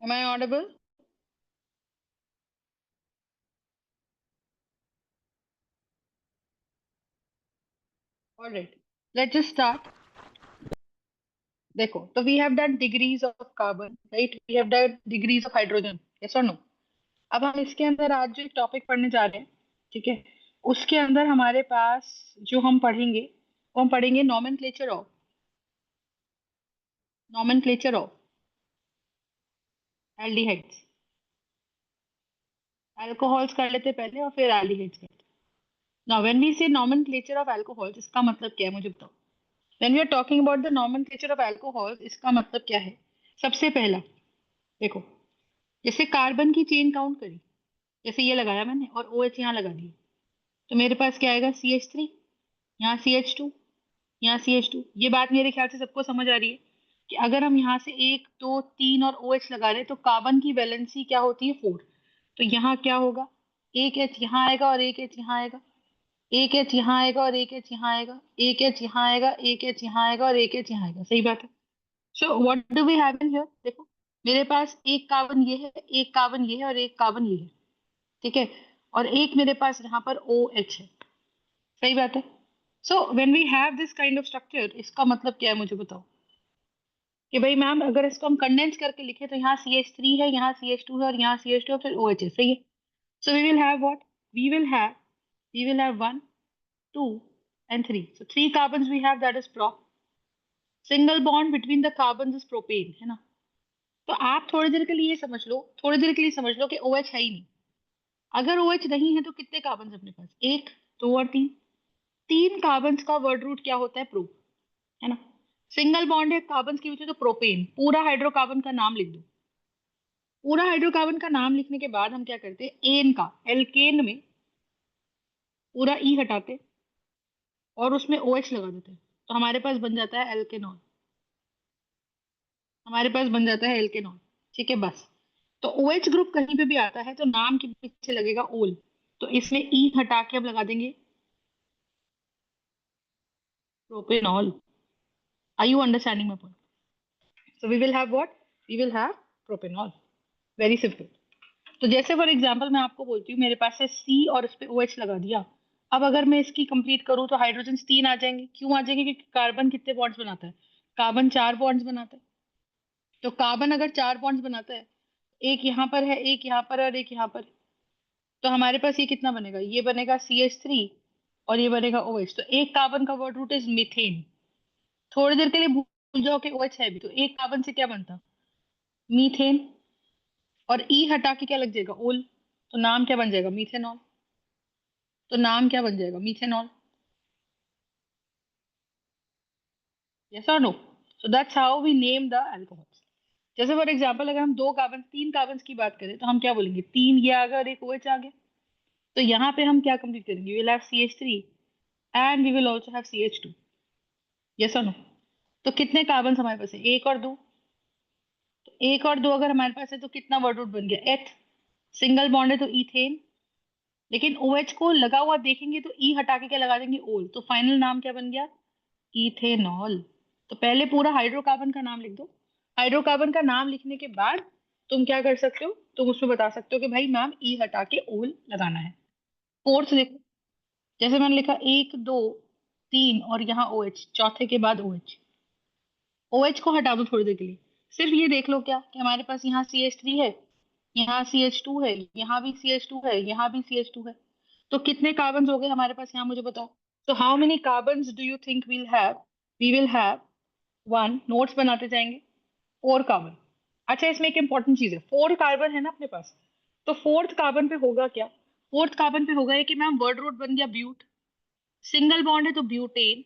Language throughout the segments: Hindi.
Am I audible? All right. Let's just start. देखो, तो we have done degrees of carbon, right? We have done degrees of hydrogen. Yes or no? अब हम इसके अंदर आज जो टॉपिक पढ़ने जा रहे हैं, ठीक है, उसके अंदर हमारे पास जो हम पढ़ेंगे वो हम पढ़ेंगे नॉमेनक्लेचर ऑफ एल्डिहाइड्स। अल्कोहल्स कर लेते पहले और फिर एल्डिहाइड्स करते। Now when we say nomenclature of alcohols, इसका मतलब क्या है मुझे बताओ। When we are talking about the nomenclature of alcohols, इसका मतलब क्या है। सबसे पहला देखो, जैसे कार्बन की चेन काउंट करी, जैसे ये लगाया मैंने और ओ एच यहाँ लगा दिया, तो मेरे पास क्या आएगा, CH3, यहाँ CH2, यहाँ CH2। ये बात मेरे ख्याल से सबको समझ आ रही है कि अगर हम यहाँ से 1 2 3 और ओ एच लगा रहे हैं तो कार्बन की वैलेंसी क्या होती है, 4। तो यहाँ क्या होगा, एक एच यहाँ आएगा और एक एच यहाँ आएगा, एक एच यहाँ आएगा और एक एच यहाँ आएगा, एक एच यहाँ आएगा, एक एच यहाँ आएगा और एक एच यहाँ आएगा। सही बात है। So what do we have in here, देखो मेरे पास एक कार्बन ये है, एक कार्बन ये है और एक कार्बन ये है, ठीक है। और एक मेरे पास यहाँ पर ओ एच है। सही बात है। So when we have this kind of structure, इसका मतलब क्या है मुझे बताओ कि भाई मैम अगर इसको हम कंडेंस करके लिखे तो यहाँ CH3 है, यहाँ CH2 है और यहाँ CH2 है, फिर OH है। सही है। So we will have what, we will have we will have 1 2 and 3। So 3 carbons we have, that is prop। Single bond between the carbon is propane, है ना। तो आप थोड़ी देर के लिए ये समझ लो, थोड़ी देर के लिए समझ लो कि OH है ही नहीं। अगर OH नहीं है तो कितने कार्बन अपने पास, 1 2 और 3। 3 कार्बन का वर्ड रूट क्या होता है, प्रो, है ना। सिंगल बॉन्ड है कार्बन के बीच में तो प्रोपेन, पूरा हाइड्रोकार्बन का नाम लिख दो। पूरा हाइड्रोकार्बन का नाम लिखने के बाद हम क्या करते हैं, एन का एल्केन में पूरा ई हटाते और उसमें OH लगा देते हैं, तो हमारे पास बन जाता है एल्केनॉल। हमारे पास बन जाता है एल्केनॉल। ठीक है, बस। तो OH ग्रुप कहीं पे भी आता है तो नाम के पीछे लगेगा ओल, तो इसमें ई हटा के हम लगा देंगे propanol. Are you understanding my point. So we will have what, we will have propanol. Very simple. तो जैसे फॉर एग्जांपल मैं आपको बोलती हूँ, मेरे पास है C और उस पे OH लगा दिया। अब अगर मैं इसकी कंप्लीट करूँ तो हाइड्रोजन 3 आ जाएंगे। क्यों आ जाएंगे, क्योंकि कार्बन कितने बॉन्ड्स बनाता है, कार्बन 4 बॉन्ड्स बनाता है। तो कार्बन अगर 4 बॉन्ड्स बनाता है, एक यहाँ पर है, एक यहाँ पर है और एक यहाँ पर है, तो हमारे पास ये कितना बनेगा, ये बनेगा CH3 और ये बनेगा OH। तो एक कार्बन का वर्ड रूट इज मीथेन। थोड़ी देर के लिए भूल जाओ कि OH है भी, तो एक कार्बन से क्या बनता, मीथेन। और ई हटा के क्या लग जाएगा, ओल। तो नाम क्या बन जाएगा, मीथेनॉल। तो नाम क्या बन जाएगा, मीथेनॉल। यस और no. So that's how we name the alcohols. जैसे फॉर एग्जांपल अगर हम 2 कार्बन 3 कार्बन की बात करें तो हम क्या बोलेंगे, 3 ये आ गया और एक OH आ गया। तो यहाँ पे हम क्या कंप्लीट करेंगे, we will have CH3 and we will also have CH2। Yes और नो। तो कितने कार्बन हमारे पास है, एक और दो। तो एक और दो अगर हमारे पास है तो कितना वर्ड रूट बन गया, एथ। सिंगल बॉन्ड है तो इथेन। लेकिन OH को लगा हुआ देखेंगे तो ई हटा के क्या लगा देंगे, ओल। तो फाइनल नाम क्या बन गया, इथेनॉल। तो पहले पूरा हाइड्रोकार्बन का नाम लिख दो। हाइड्रोकार्बन का नाम लिखने के बाद तुम क्या कर सकते हो, तुम उसमें बता सकते हो कि भाई मैम ई हटा के ओल लगाना है। फोर्थ देखो, जैसे मैंने लिखा 1 2 3 और यहाँ OH, चौथे के बाद OH। OH को हटा दो थोड़ी देर के लिए। सिर्फ ये देख लो क्या कि हमारे पास यहाँ CH3 है, यहाँ CH2 है, यहाँ भी CH2 है, यहाँ भी CH2 है। तो कितने कार्बन हो गए हमारे पास यहाँ, मुझे बताओ। तो how many carbon do you think we'll have, we will have 1, notes बनाते जाएंगे, 4 कार्बन। अच्छा, इसमें एक इंपॉर्टेंट चीज है, 4 कार्बन है ना अपने पास, तो फोर्थ कार्बन पे होगा क्या, फोर्थ कार्बन पे होगा ये कि मैम वर्ड रूट बन गया ब्यूट। सिंगल बॉन्ड है तो ब्यूटेन।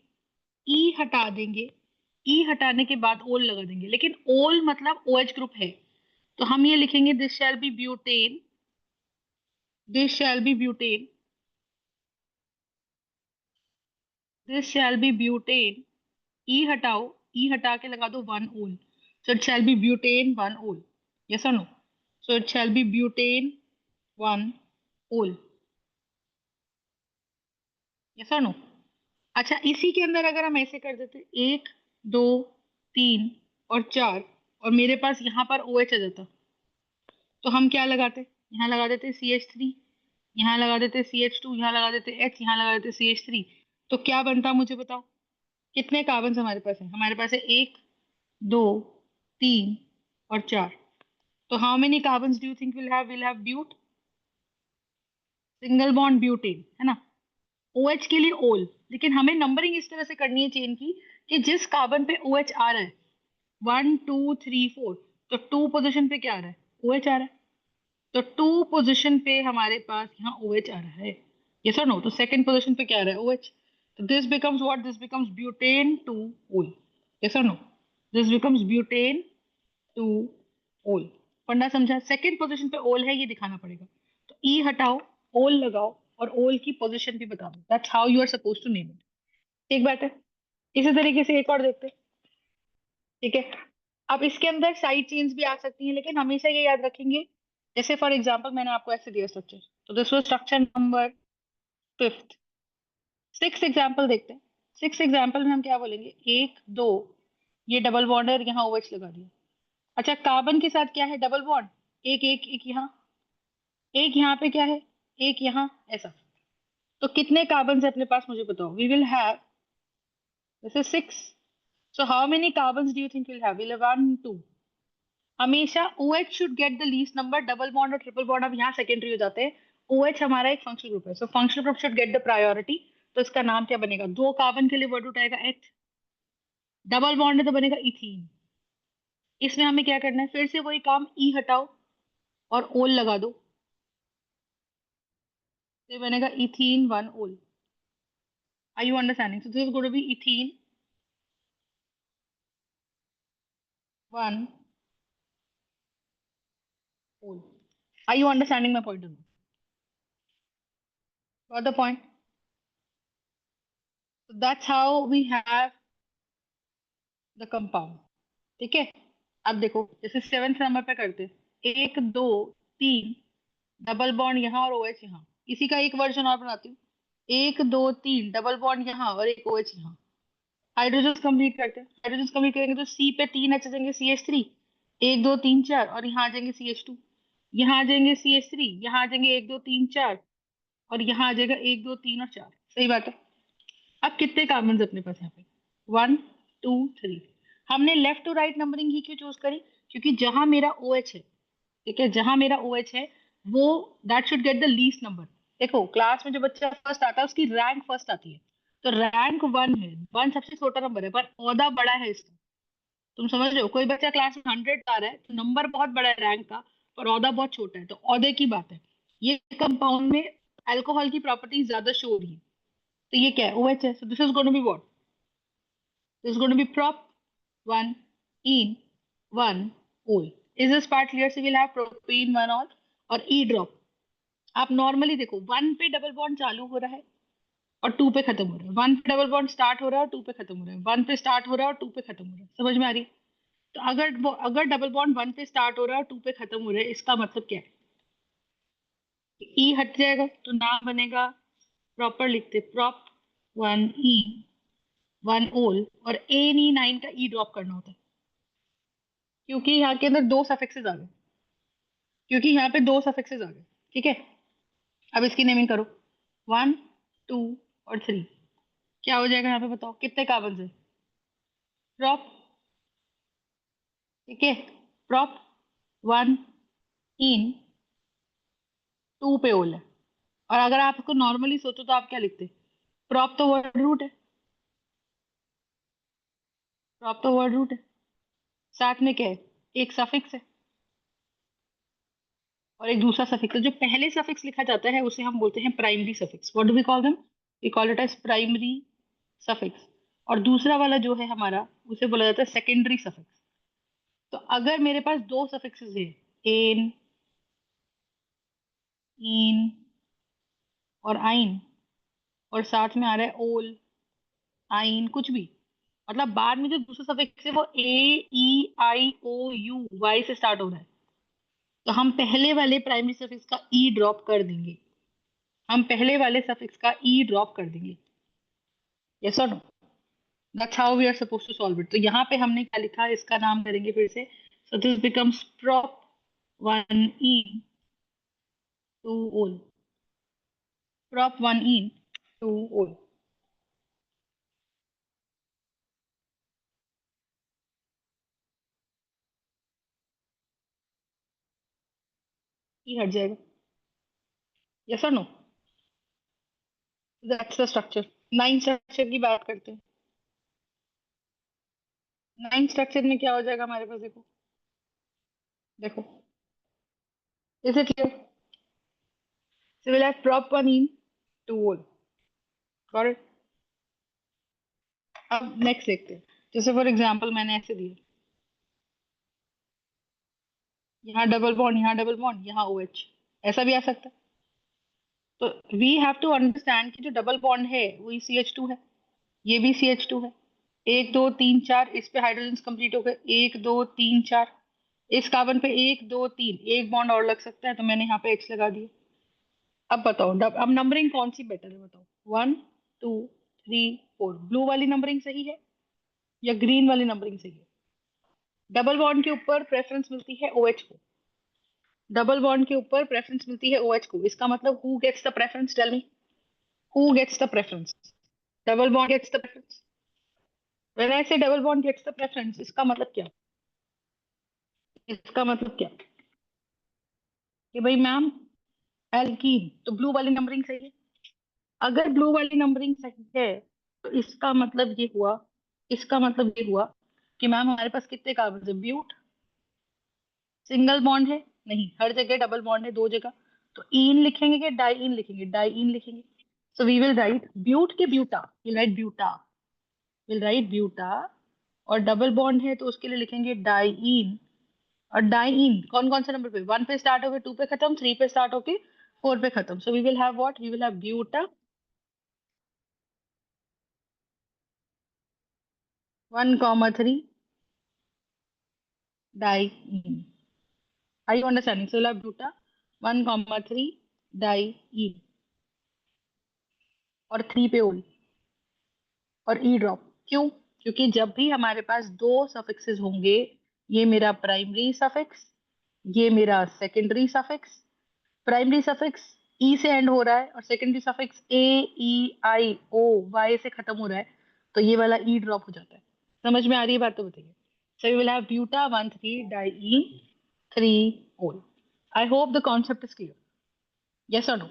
ई हटा देंगे, ई हटाने के बाद ओल लगा देंगे, लेकिन ओल मतलब OH ग्रुप है। तो हम ये लिखेंगे, this shall be butane, this shall be butane, this shall be butane. E हटाओ, ई हटा के लगा दो 1 ol. So it shall be butane 1 ol. Yes और no. So it shall be butane 1 ol. Yes और नो। अच्छा, इसी के अंदर अगर हम ऐसे कर देते 1 2 3 और 4, और मेरे पास यहाँ पर OH आ जाता, तो हम क्या लगाते, यहाँ लगा देते CH3, यहाँ लगा देते CH2, यहाँ लगा देते H, यहाँ लगा देते CH3। तो क्या बनता मुझे बताओ, कितने कार्बन हमारे पास है? हमारे पास है 1, 2, 3 और 4। तो how many carbon do you think will have but? Single bond butane, है ना। OH के लिए ओल, लेकिन हमें नंबरिंग इस तरह से करनी है चेन की कि जिस कार्बन पे OH आ रहा है 1 2 3 4, तो 2 पोजीशन पे क्या आ रहा है? OH आ रहा है। तो 2 पोजीशन पे हमारे पास यहाँ OH आ रहा है, यस और नो? तो सेकंड पोजीशन पे क्या आ रहा है? OH। तो this becomes what? This becomes butane two ol, yes और no? This becomes butane two ol. पढ़ना समझा? सेकंड पोजीशन पे ओल है, ये दिखाना पड़ेगा। तो ई हटाओ, ओल लगाओ, और ओल की पोजीशन भी बता दो। That's how you are suppose to name it. ठीक बात है। इसी तरीके से एक और देखते हैं, ठीक है। अब इसके अंदर साइड चेन्स भी आ सकती हैं, लेकिन हमेशा ये याद रखेंगे, जैसे फॉर एग्जांपल मैंने आपको ऐसे दिया स्ट्रक्चर, तो this was structure number 5th। 6th example देखते हैं। 6th एग्जांपल में हम क्या बोलेंगे? 1 2, ये डबल बॉन्ड है, यहाँ OH लगा दिया। अच्छा, कार्बन के साथ क्या है? डबल बॉन्ड, एक एक एक यहाँ, एक यहाँ पे क्या है? एक यहाँ, ऐसा। तो कितने कार्बन है अपने पास मुझे बताओ? We will have, this is 6। So how many carbon do you think will have? Will have 1 2। हमेशा OH should get the least number. Double bond और ट्रिपल बॉन्ड अब यहाँ सेकेंडरी हो जाते हैं। OH हमारा एक फंक्शनल ग्रुप है, so functional group should get the priority. तो इसका नाम क्या बनेगा? 2 कार्बन के लिए वर्ड रूट आएगा H। डबल बॉन्ड है तो बनेगा इथीन। इसमें हमें क्या करना है? फिर से वही काम, ई हटाओ और ओल लगा दो, तो ये बनेगा ethene 1 ol. Are you understanding? So this is going to be ethene 1 ol. Are you understanding my point? Got the point? So that's how we have the compound. ठीक है। अब देखो, जैसे 7th नंबर पे करते हैं, 1 2 3, डबल बॉन्ड यहाँ और OH यहाँ। इसी का एक वर्जन और बनाती हूँ, 1 2 3, डबल बॉन्ड यहाँ और एक OH यहाँ। हाइड्रोजन कंप्लीट करते हैं। हाइड्रोजन कंप्लीट करेंगे तो C पे 3 H आ जाएंगे, CH3, 1 2 3 4, और यहाँ आ जाएंगे CH2, यहाँ आ जाएंगे CH3, यहाँ आ जाएंगे 1 2 3 4, और यहाँ आ जाएगा 1 2 3 और 4। सही बात है। अब कितने कार्बन अपने पास यहाँ पे? 1 2 3। हमने लेफ्ट टू राइट नंबरिंग ही क्यों चूज करी? क्योंकि जहां मेरा OH है, ठीक है, जहां मेरा OH है, वो that should get the least number. देखो, क्लास में जो बच्चा फर्स्ट आता है उसकी रैंक फर्स्ट आती है। तो रैंक 1 है, 1 सबसे छोटा नंबर है, पर ओहदा बड़ा है इसका। तुम समझ रहे हो? कोई बच्चा क्लास में 100 आ रहा है तो नंबर बहुत बड़ा है रैंक का, पर ओहदा बहुत छोटा है, तो ओहदे की बात है। ये कंपाउंड में अल्कोहल की प्रॉपर्टीज ज्यादा शो हो रही है। तो ये क्या है? OH है। So this is going to be what? This is going to be prop 1 ene 1 ol। Is this part clear? Say will have propane 1 और ई ड्रॉप। आप नॉर्मली देखो, 1 पे डबल बॉन्ड चालू हो रहा है और 2 पे खत्म हो रहा है, 1 पे डबल बॉन्ड स्टार्ट हो रहा है और 2 पे खत्म हो रहा है, 1 पे स्टार्ट हो रहा है और 2 पे खत्म हो रहा है। समझ में आ रही है? तो अगर डबल बॉन्ड 1 पे स्टार्ट हो रहा है और 2 पे खत्म हो रहा है, इसका मतलब क्या है? ई हट जाएगा तो नाम बनेगा, प्रॉपर लिखते प्रॉप 1 ई 1 ओल, और ANE9 का ई ड्रॉप करना होता है, क्योंकि यहाँ के अंदर दो सफिक्सेस आ गए, क्योंकि यहाँ पे दो सफिक्सेस आ गए। ठीक है। अब इसकी नेमिंग करो, 1 2 और 3। क्या हो जाएगा यहाँ पे? बताओ कितने कार्बन है? प्रॉप, ठीक है, प्रॉप 1 इन 2 पे ओल है। और अगर आप इसको नॉर्मली सोचो तो आप क्या लिखते? प्रॉप तो वर्ड रूट है, प्रॉप तो वर्ड रूट है, साथ में क्या है? एक सफिक्स है और एक दूसरा सफिक्स है। जो पहले सफिक्स लिखा जाता है उसे हम बोलते हैं primary suffix. What do we call them? We call it as primary suffix. और दूसरा वाला जो है हमारा, उसे बोला जाता है सेकेंडरी सफिक्स। तो अगर मेरे पास दो सफिक्सेस है, एन इन और आइन, और साथ में आ रहा है ओल आइन कुछ भी, मतलब बाद में जो दूसरा सफिक्स है वो AEIOU वाई से स्टार्ट हो रहा है, तो हम पहले वाले प्राइमरी सफिक्स का ई ड्रॉप कर देंगे। हम पहले वाले सफिक्स का ई ड्रॉप कर देंगे। यस और no? That's how we are suppose to solve it. तो यहाँ पे हमने क्या लिखा, इसका नाम करेंगे फिर से। So this becomes prop 1 in 2 ol. Prop 1 in 2 ol. ये हट जाएगा। यस और no? That's the structure. Nine structure की बात करते हैं। नाइन स्ट्रक्चर में क्या हो जाएगा हमारे पास? देखो देखो, is it clear? So we'll have prop 1 in 2 ol. Got it? अब नेक्स्ट देखते हैं। जैसे फॉर एग्जांपल मैंने ऐसे दिया, यहाँ डबल बॉन्ड, यहाँ डबल बॉन्ड, यहाँ OH, ऐसा भी आ सकता है। तो वी हैव टू अंडरस्टैंड कि जो डबल बॉन्ड है वही CH2 है, ये भी CH2 है। एक दो तीन चार, इस पे हाइड्रोजन कंप्लीट हो गए, एक दो तीन चार। इस कार्बन पे एक दो तीन, एक बॉन्ड और लग सकता है, तो मैंने यहाँ पे X लगा दिया। अब बताओ, अब नंबरिंग कौन सी बेटर है बताओ? 1 2 3 4, ब्लू वाली नंबरिंग सही है या ग्रीन वाली नंबरिंग सही है? डबल बॉन्ड के ऊपर प्रेफरेंस मिलती है OH को, डबल बॉन्ड के ऊपर प्रेफरेंस मिलती है OH को। इसका मतलब who gets the preference? Tell me, who gets the preference? Double bond gets the preference. When I say double bond gets the preference, इसका मतलब क्या? इसका मतलब क्या? कि भाई मैम एल्कीन, तो ब्लू वाली नंबरिंग सही है। अगर ब्लू वाली नंबरिंग सही है तो इसका मतलब ये हुआ, इसका मतलब ये हुआ कि मैम हमारे पास कितने कार्बन है? ब्यूट। सिंगल बॉन्ड है? नहीं, हर जगह डबल बॉन्ड है, दो जगह। तो इन लिखेंगे कि डाई इन लिखेंगे? डाई इन लिखेंगे। So we will write but के buta, will write buta, will write buta. और डबल बॉन्ड है तो उसके लिए लिखेंगे डाई इन। और डाई इन कौन कौन से नंबर पे? 1 पे स्टार्ट होके 2 पे खत्म, 3 पे स्टार्ट होके 4 पे खत्म। So we will have what? We will have buta 1,3 diene. Are you understanding? So we'll have buta 1,3 diene और 3 पे ओल और ई ड्रॉप। क्यों? क्योंकि जब भी हमारे पास दो सफिक्सेस होंगे, ये मेरा प्राइमरी सफिक्स, ये मेरा सेकेंडरी सफिक्स। प्राइमरी सफिक्स ई से एंड हो रहा है और सेकेंडरी सफिक्स AEIO Y से खत्म हो रहा है, तो ये वाला ई ड्रॉप हो जाता है। समझ में आ रही है बात? तो बताइए। So we will have buta 1,3 diene 3 ol. I hope the concept is clear. Yes और नो?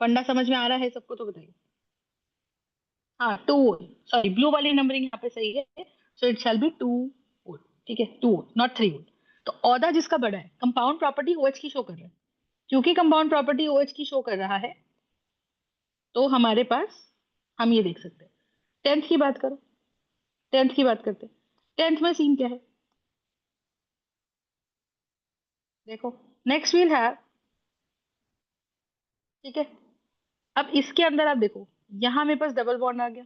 फंडा समझ में आ रहा है सबको? तो बताइए। हाँ, टू ओल, सॉरी ब्लू वाली नंबरिंग यहाँ पे सही है। सो इट शैल बी 2 ओल। ठीक है, 2 ओल नॉट 3 ओल। तो औदा जिसका बड़ा है, कंपाउंड प्रॉपर्टी OH की शो कर रहा है। क्योंकि कंपाउंड प्रॉपर्टी OH की शो कर रहा है, तो हमारे पास, हम ये देख सकते हैं। टेंथ की बात करो, टेंथ की बात करते हैं। टेंथ में सीन क्या है? देखो, नेक्स्ट वील हैव, ठीक है। अब इसके अंदर आप देखो, यहाँ मेरे पास डबल बॉन्ड आ गया,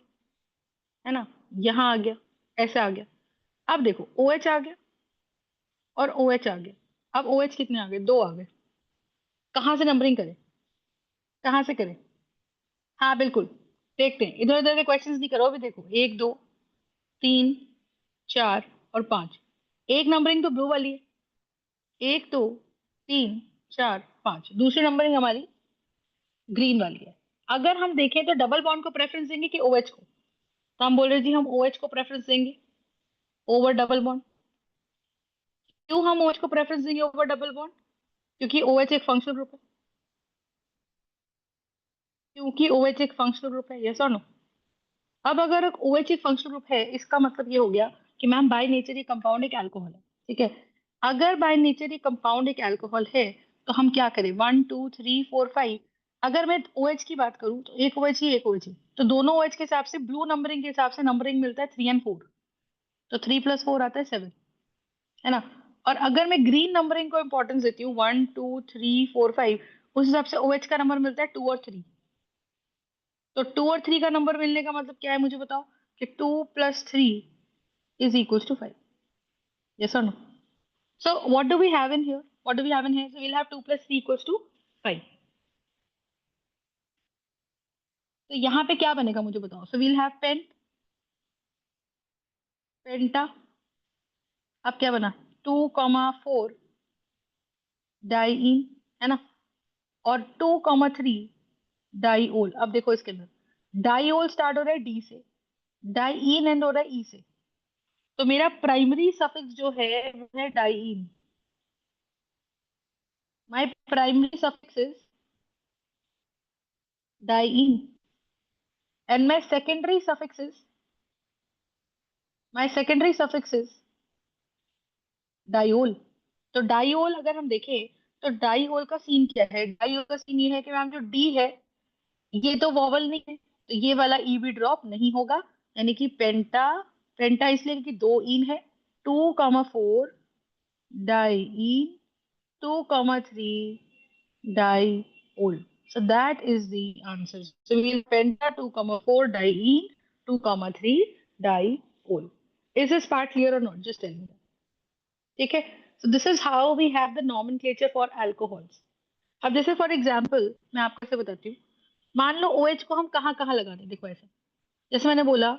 है ना? यहाँ आ गया, ऐसे आ गया। अब देखो OH आ गया और OH आ गया। अब OH कितने आ गए? दो आ गए। कहाँ से नंबरिंग करें? कहाँ से करें? हाँ बिल्कुल, देखते हैं। इधर उधर के क्वेश्चंस नहीं करो। अभी देखो, एक दो तीन चार और पांच। एक नंबरिंग तो ब्लू वाली है, एक दो तीन चार पांच। दूसरी नंबरिंग हमारी ग्रीन वाली है। अगर हम देखें तो डबल बॉन्ड को प्रेफरेंस देंगे कि OH को? तो हम बोल रहे जी हम OH को प्रेफरेंस देंगे ओवर डबल बॉन्ड। क्यों हम OH को प्रेफरेंस देंगे ओवर डबल बॉन्ड? क्योंकि OH एक फंक्शनल ग्रुप है। क्योंकि OH एक फंक्शनल ग्रुप है। यस और नो? अब अगर एक OH एक फंक्शनल ग्रुप है, इसका मतलब ये हो गया कि मैम बाय नेचर ये कंपाउंड एक अल्कोहल है। ठीक है, अगर बाय नेचर ये कंपाउंड एक अल्कोहल है, तो हम क्या करें? 1 2 3 4 5। अगर मैं OH की बात करूं तो एक OH ही, एक OH ही। तो दोनों OH के हिसाब से, ब्लू नंबरिंग के हिसाब से नंबरिंग मिलता है 3 और 4। तो 3 + 4 आता है 7, है ना? और अगर मैं ग्रीन नंबरिंग को इंपॉर्टेंस देती हूँ, 1 2 3 4 5, उस हिसाब से OH का नंबर मिलता है 2 और 3। तो 2 और 3 का नंबर मिलने का मतलब क्या है मुझे बताओ? कि 2 + 3 = 5। Yes or no? So what do we have in here? What do we have in here? So we'll have 2 + 3 = 5. तो यहाँ पे क्या बनेगा मुझे बताओ? So we'll have पेंटा। अब क्या बना? 2, 4 डाइईन, है ना। और 2,3 डाइओल। अब देखो इसके अंदर डाइओल स्टार्ट हो रहा है डी से, डाइईन एंड हो रहा है ई से, तो मेरा प्राइमरी सफिक्स जो है वो है diene. My primary suffix is diene and my secondary suffix is diol. तो डाइओल अगर हम देखें तो डाइओल का सीन क्या है, डाइओल का सीन ये है कि मैम जो डी है ये तो वॉवल नहीं है, तो ये वाला ई भी ड्रॉप नहीं होगा, यानी कि पेंटा, पेंटा इसलिए क्योंकि दो इन है, 2,4 diene, 2,3 diol. So that is the answer. So we'll penta 2,4 diene, 2,3 diol. Is this part clear or not? Just tell me. ठीक है। So this is how we have the nomenclature for alcohols. अब जैसे फॉर एग्जाम्पल मैं आपको ऐसे बताती हूँ, मान लो OH को हम कहाँ कहाँ लगा दें, देखो ऐसे, जैसे मैंने बोला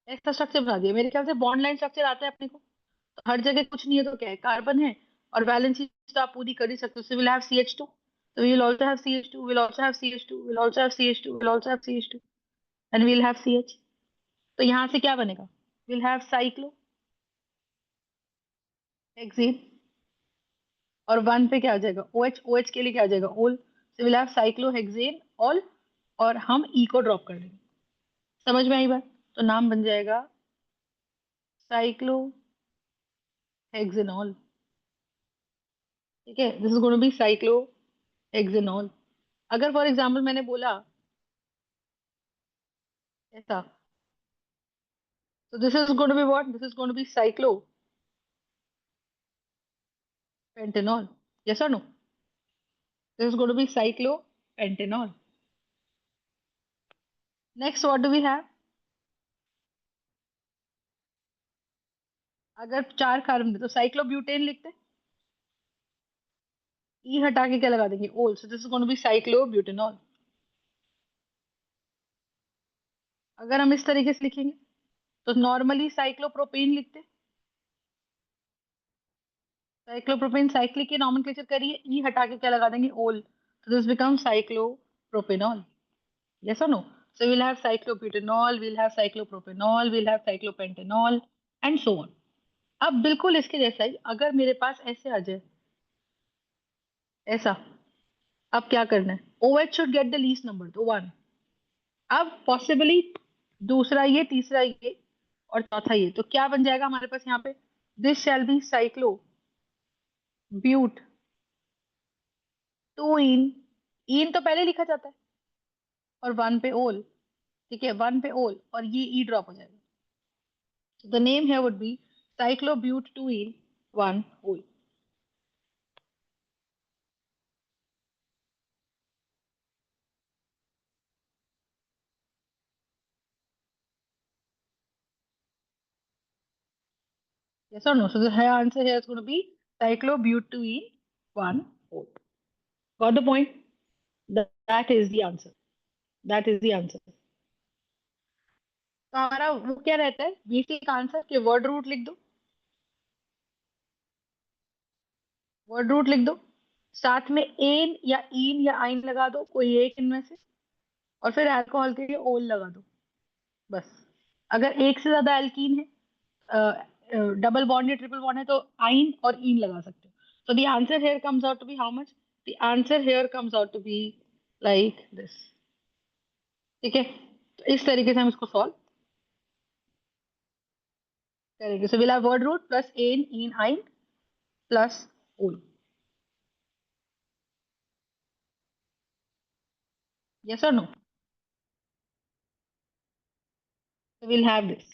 ऐसा स्ट्रक्चर बना दिया, मेरे ख्याल से बॉन्ड लाइन स्ट्रक्चर आता है अपने को, तो हर जगह कुछ नहीं है तो क्या है, कार्बन है, और वैलेंसी तो आप पूरी कर ही सकते हो, so we'll have CH2, so we'll also have CH2, we'll also have CH2, we'll also have CH2, we'll also have CH2, and we'll have CH। तो यहाँ से क्या बनेगा, we'll have साइक्लो हेक्सेन, और वन पे क्या आ जाएगा, OH, OH के लिए क्या आ जाएगा, ओल, so we'll have cyclohexane all, और हम ई को ड्रॉप कर देंगे। समझ में आई बात? तो नाम बन जाएगा साइक्लोहेक्सेनॉल। ठीक है, this is going to be cyclohexanol. अगर फॉर एग्जांपल मैंने बोला ऐसा, तो this is going to be what, this is going to be cyclopentanol. Yes और no? This is going to be cyclopentanol. Next what do we have? अगर चार कार्बन दे तो साइक्लोब्यूटेन लिखते, ई हटा के क्या लगा देंगे, ol, so this is going to be cyclobutanol. अगर हम इस तरीके से लिखेंगे तो नॉर्मली साइक्लोप्रोपेन लिखते, साइक्लोप्रोपेन साइक्लिक के नॉमेनक्लेचर करिए, ई हटा के क्या लगा देंगे, ओल, so this becomes cyclopropanol. Yes or no? So we'll have cyclobutanol, we'll have cyclopropanol, we'll have cyclopentanol and so on. अब बिल्कुल इसके जैसा ही अगर मेरे पास ऐसे आ जाए ऐसा, अब क्या करना है, OH should get the least number, तो 1। अब पॉसिबली दूसरा ये, तीसरा ये, और चौथा ये, तो क्या बन जाएगा हमारे पास यहाँ पे, this shall be cyclo but two ene तो पहले लिखा जाता है, और वन पे ओल, ठीक है, वन पे ओल, और ये ई ड्रॉप हो जाएगा, so the name here would be cyclobute 1 ol। Yes or no? So the answer here is going to be cyclobutene 1 ol। Got the point? That is the answer, that is the answer। तो हमारा वो क्या रहता है बेसिक आंसर, के वर्ड रूट लिख दो, वर्ड रूट लिख दो, साथ में एन या इन या आइन लगा दो, कोई एक इनमें से, और फिर अल्कोहल के लिए ओल लगा दो, बस। अगर एक से ज्यादा एल्कीन है, डबल बॉन्ड या ट्रिपल बॉन्ड है, तो आइन और इन लगा सकते हो। So the answer here comes out to be how much? The answer here comes out to be like this। ठीक है, तो इस तरीके से हम इसको सॉल्व करेंगे। So we'll have word root plus ane ene yne plus ओल। Yes or no? So we'll have this।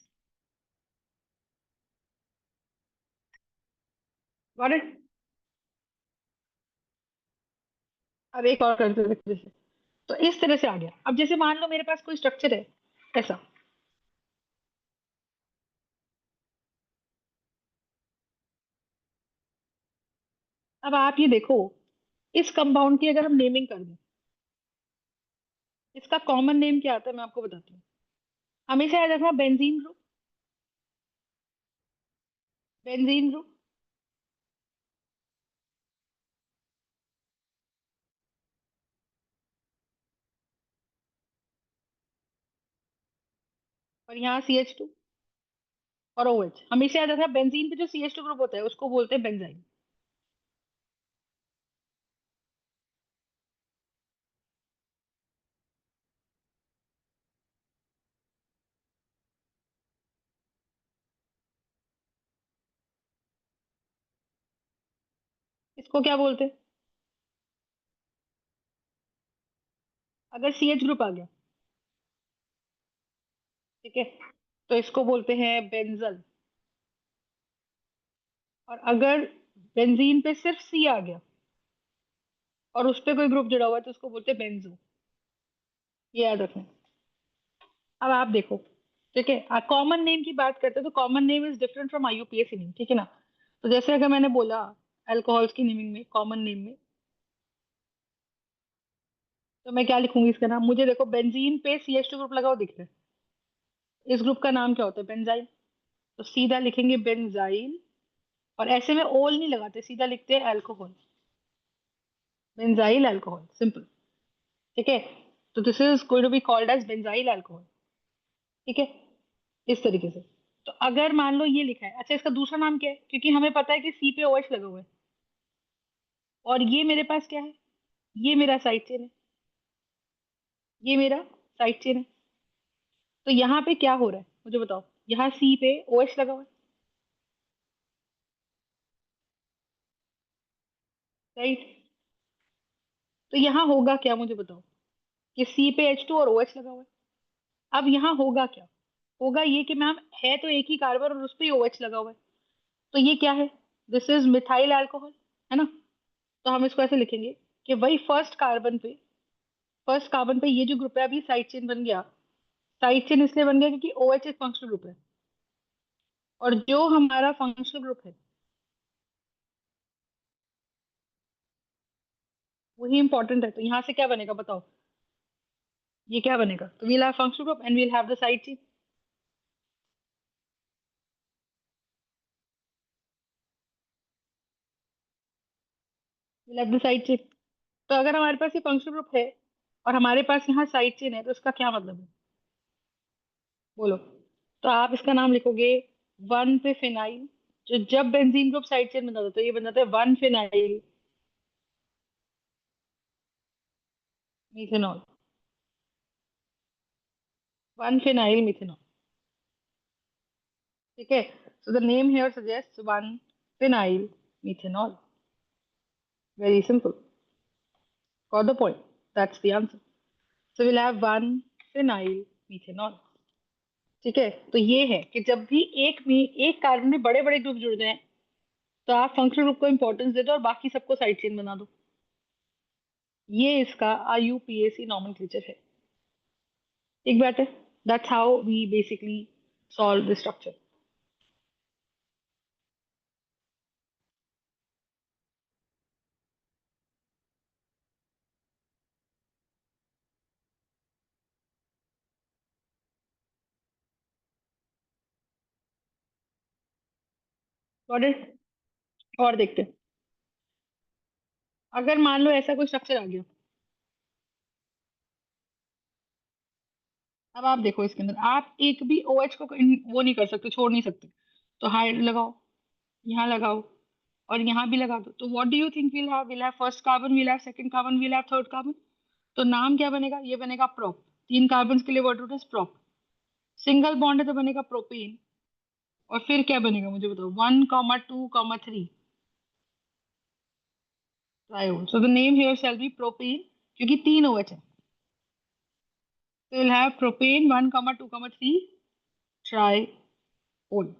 Got it? अब एक और करते हैं जैसे, तो इस तरह से आ गया। अब जैसे मान लो मेरे पास कोई स्ट्रक्चर है ऐसा, अब आप ये देखो, इस कंपाउंड की अगर हम नेमिंग कर दें, इसका कॉमन नेम क्या आता है मैं आपको बताती हूँ। हमेशा याद रखना, बेंजीन ग्रुप, बेंजीन ग्रुप, और यहाँ CH2 और OH। हमेशा याद रखना, बेंजीन पे जो CH2 ग्रुप होता है उसको बोलते हैं बेंजाइन। इसको क्या बोलते हैं? अगर CH ग्रुप आ गया, ठीक है, तो इसको बोलते हैं बेंजल। और अगर बेंजीन पे सिर्फ C आ गया और उस पे कोई ग्रुप जुड़ा हुआ है तो उसको बोलते हैं बेंजो। ये याद रखना। अब आप देखो, ठीक है, कॉमन नेम की बात करते हैं तो common name is different from IUPAC name, ठीक है ना। तो जैसे अगर मैंने बोला अल्कोहल्स की नेमिंग में, कॉमन नेम में, तो मैं क्या लिखूंगी इसका नाम? मुझे देखो बेंजीन पे CH2 ग्रुप लगा हुआ दिख रहा है, इस ग्रुप का नाम क्या होता है? बेंजाइल। तो सीधा लिखेंगे बेंजाइल। और ऐसे में ओल नहीं लगाते, सीधा लिखते हैं अल्कोहल। Benzyl alcohol, simple. ठीक है, तो this is going to be called as benzyl alcohol. ठीक है, इस तरीके से। तो अगर मान लो ये लिखा है, अच्छा इसका दूसरा नाम क्या है? क्योंकि हमें पता है कि C पे OH लगा हुआ है, और ये मेरे पास क्या है? ये मेरा साइड चेन है, ये मेरा साइड चेन है। तो यहाँ पे क्या हो रहा है मुझे बताओ? यहाँ C पे OH लगा हुआ है, राइट? तो यहाँ होगा क्या मुझे बताओ? कि C पे H2 और OH लगा हुआ है। अब यहाँ होगा क्या? होगा ये कि मैम है तो एक ही कार्बन और उस पे OH लगा हुआ है। तो ये क्या है? दिस इज मिथाइल अल्कोहल, है ना। तो हम इसको ऐसे लिखेंगे कि वही फर्स्ट कार्बन पे ये जो ग्रुप है अभी साइड चेन बन गया। साइड चेन इसलिए बन गया क्योंकि OH एक फंक्शनल ग्रुप है, और जो हमारा फंक्शनल ग्रुप है वही इंपॉर्टेंट है। तो यहाँ से क्या बनेगा बताओ? ये क्या बनेगा? तो we'll have functional group and we'll have the side chain. We'll have the side chain. तो अगर हमारे पास ये फंक्शनल ग्रुप है और हमारे पास यहाँ साइड चेन है, तो इसका क्या मतलब है? बोलो। तो आप इसका नाम लिखोगे 1 पे फिनाइल। जो जब बेंजीन ग्रुप साइड चेन बना था तो ये बन जाता है 1 फिनाइल मिथेनॉल। 1 phenyl methanol. ठीक है, so the name here suggest 1 phenyl methanol. Very simple, got the point, that's the answer. So will have 1 phenyl methanol. ठीक है, तो ये है कि जब भी एक कार्बन में बड़े बड़े ग्रुप जुड़ जाएं तो आप फंक्शनल ग्रुप को इंपॉर्टेंस दे दो और बाकी सबको साइड चेन बना दो। ये इसका IUPAC नॉमेनक्लेचर है। एक बात है, that's how we basically solve the structure. Got it? और देखते हैं, अगर मान लो ऐसा कोई स्ट्रक्चर आ गया। अब आप देखो इसके अंदर आप एक भी OH को वो नहीं कर सकते, छोड़ नहीं सकते। तो हाइड लगाओ, यहाँ लगाओ, और यहाँ भी लगा दो। तो what do you think will have first carbon, will have second carbon, will have third carbon. तो नाम क्या बनेगा? ये बनेगा प्रोप। 3 कार्बन के लिए वर्ड रूट है प्रोप। सिंगल बॉन्ड है तो बनेगा प्रोपेन। और फिर क्या बनेगा मुझे बताओ? 1, 2, 3 triol. So the name here shall be propane, क्योंकि 3 OH है। So you'll have propane 1, 2, 3 triol.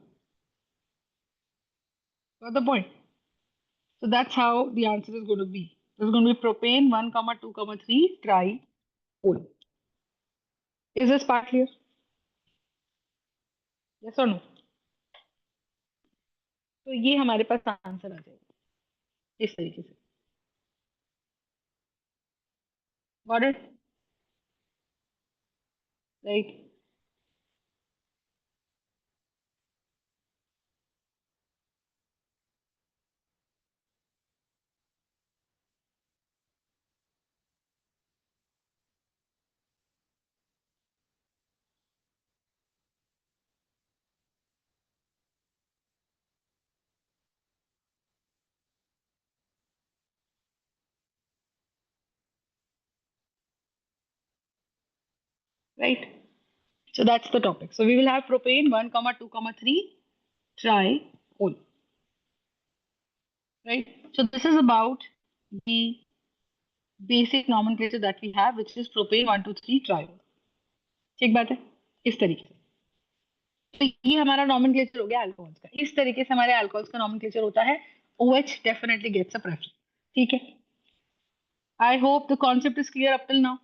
Got the point? So that's how the answer is going to be. This is going to be propane 1, 2, 3 triol. Is this part clear? Yes or no? तो ये हमारे पास आंसर आ जाएगा इस तरीके से। Got it? Right? right? So that's the topic. So we will have propane 1, 2, 3 triol, right? So this is about the basic nomenclature that we have, which is propane 1, 2, 3 triol. ठीक बात है? इस तरीके से। तो ये हमारा नॉमेनक्लेचर हो गया अल्कोहल्स का। इस तरीके से हमारे अल्कोहल्स का नॉमेनक्लेचर होता है। OH definitely gets a preference. ठीक है? I hope the concept is clear up till now.